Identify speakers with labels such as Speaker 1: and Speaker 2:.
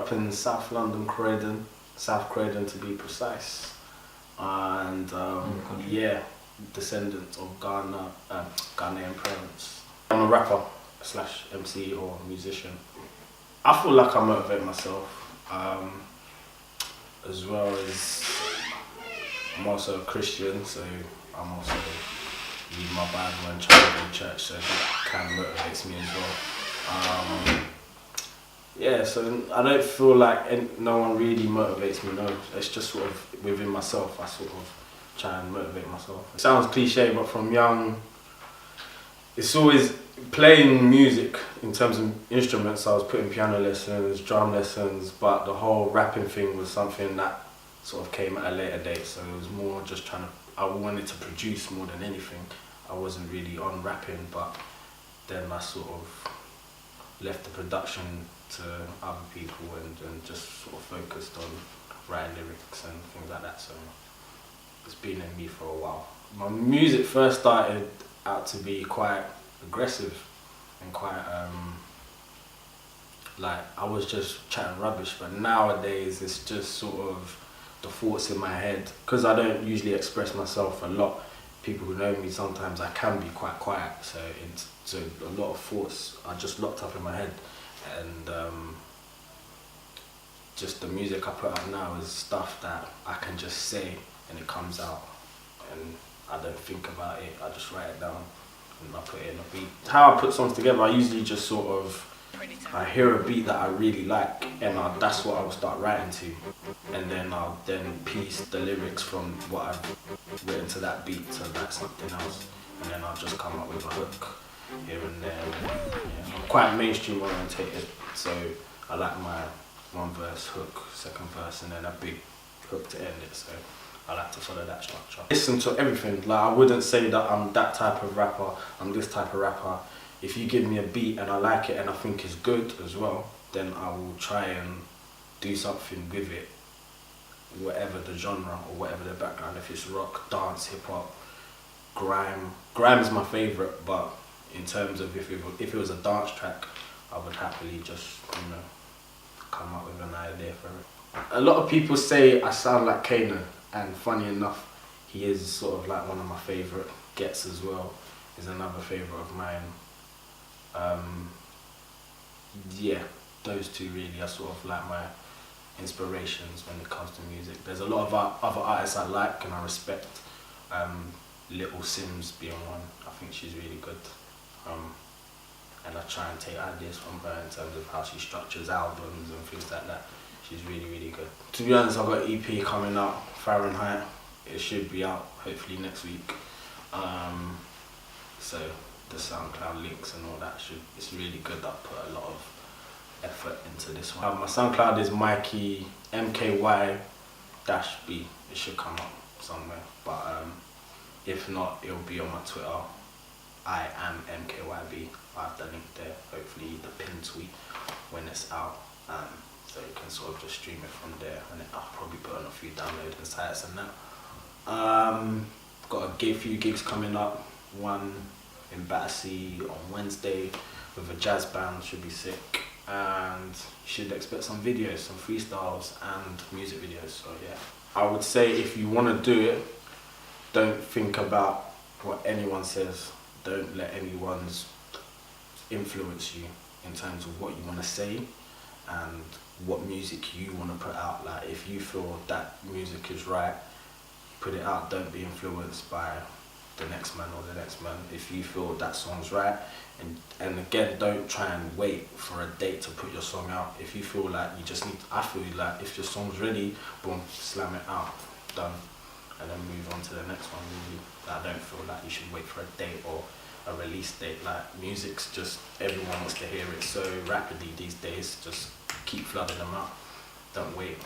Speaker 1: up in South London, Croydon, South Croydon to be precise. And yeah, descendant of Ghanaian parents. I'm a rapper slash MC or musician. I feel like I motivate myself, as well as I'm also a Christian, so I'm also read my Bible and try to go to church, so that kind of motivates me as well. Yeah, so I don't feel like no one really motivates me, no. It's just sort of within myself, I sort of try and motivate myself. It sounds cliche, but from young, it's always playing music in terms of instruments. I was putting piano lessons, drum lessons, but the whole rapping thing was something that sort of came at a later date, so it was more just I wanted to produce more than anything. I wasn't really on rapping, but then I sort of left the production to other people and just sort of focused on writing lyrics and things like that, so it's been in me for a while. My music first started out to be quite aggressive and quite like I was just chatting rubbish, but nowadays it's just sort of the thoughts in my head, because I don't usually express myself a lot. People who know me, sometimes I can be quite quiet, so a lot of thoughts are just locked up in my head, and just the music I put out now is stuff that I can just say and it comes out, and I don't think about it, I just write it down and I put it in a beat. How I put songs together, I usually just sort of, I hear a beat that I really like, and that's what I will start writing to, and then I'll piece the lyrics from what I've written to that beat to like something else, and then I'll just come up with a hook here and there. Yeah, I'm quite mainstream orientated, so I like my one verse hook, second verse, and then a big hook to end it, so I like to follow that structure. Listen to everything. Like, I wouldn't say that I'm that type of rapper, I'm this type of rapper. If you give me a beat and I like it and I think it's good as well, then I will try and do something with it, whatever the genre or whatever the background. If it's rock, dance, hip hop, grime. Grime is my favourite, but in terms of if it was a dance track, I would happily just, you know, come up with an idea for it. A lot of people say I sound like Kano, and funny enough, he is sort of like one of my favourite. Gets as well is another favourite of mine. Yeah, those two really are sort of like my inspirations when it comes to music. There's a lot of other artists I like and I respect. Little Sims being one, I think she's really good. And I try and take ideas from her in terms of how she structures albums and things like that. She's really, really good. To be honest, I've got an EP coming out, Fahrenheit. It should be out hopefully next week. So the SoundCloud links and all that it's really good. I put a lot of effort into this one. My SoundCloud is Mikey MKY-B. It should come up somewhere, but if not, it'll be on my Twitter. I am MKYB. I have the link there. Hopefully the pin tweet when it's out, so you can sort of just stream it from there, and I'll probably put on a few downloading sites and that. Got a few gigs coming up. One in Battersea on Wednesday with a jazz band, should be sick, and you should expect some videos, some freestyles and music videos. So yeah, I would say if you want to do it, don't think about what anyone says. Don't let anyone's influence you in terms of what you want to say and what music you want to put out. Like, if you feel that music is right, put it out. Don't be influenced by the next man or the next man. If you feel that song's right, and again, don't try and wait for a date to put your song out. If you feel like you just need, I feel like if your song's ready, boom, slam it out, done, and then move on to the next one. Really, I don't feel like you should wait for a date or a release date. Like, music's just, everyone wants to hear it so rapidly these days. Just keep flooding them out. Don't wait.